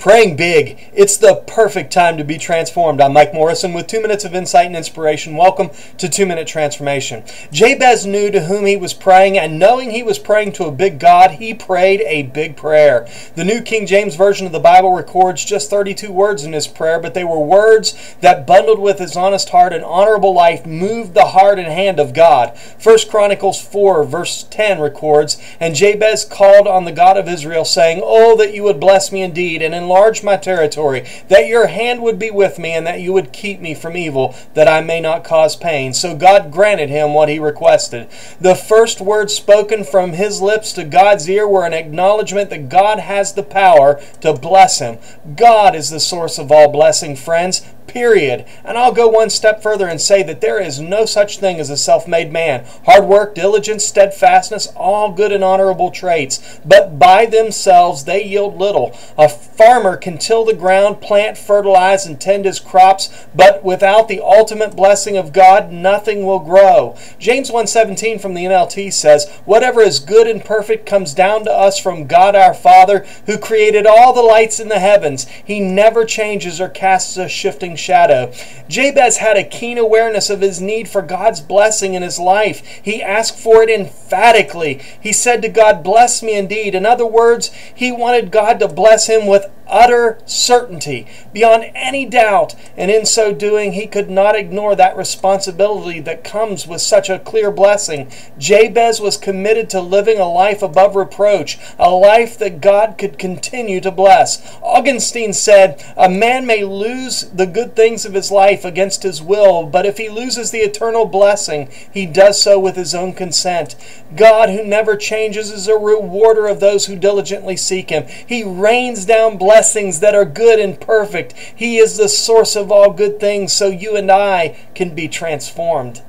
Praying big. It's the perfect time to be transformed. I'm Mike Morrison with 2 minutes of insight and inspiration. Welcome to 2 Minute Transformation. Jabez knew to whom he was praying, and knowing he was praying to a big God, he prayed a big prayer. The New King James Version of the Bible records just 32 words in his prayer, but they were words that, bundled with his honest heart and honorable life, moved the heart and hand of God. 1 Chronicles 4 verse 10 records, "And Jabez called on the God of Israel, saying, Oh, that you would bless me indeed, and enlarge my territory, that your hand would be with me, and that you would keep me from evil, that I may not cause pain." So God granted him what he requested. The first words spoken from his lips to God's ear were an acknowledgement that God has the power to bless him. God is the source of all blessing, friends. Period. And I'll go one step further and say that there is no such thing as a self-made man. Hard work, diligence, steadfastness, all good and honorable traits, but by themselves they yield little. A farmer can till the ground, plant, fertilize, and tend his crops, but without the ultimate blessing of God, nothing will grow. James 1:17 from the NLT says, "Whatever is good and perfect comes down to us from God our Father, who created all the lights in the heavens. He never changes or casts a shifting shadow." Jabez had a keen awareness of his need for God's blessing in his life. He asked for it emphatically. He said to God, "Bless me indeed." In other words, he wanted God to bless him with utter certainty, beyond any doubt, and in so doing, he could not ignore that responsibility that comes with such a clear blessing. Jabez was committed to living a life above reproach, a life that God could continue to bless. Augustine said, "A man may lose the good things of his life against his will, but if he loses the eternal blessing, he does so with his own consent." God, who never changes, is a rewarder of those who diligently seek him. He rains down blessings that are good and perfect. He is the source of all good things, so you and I can be transformed.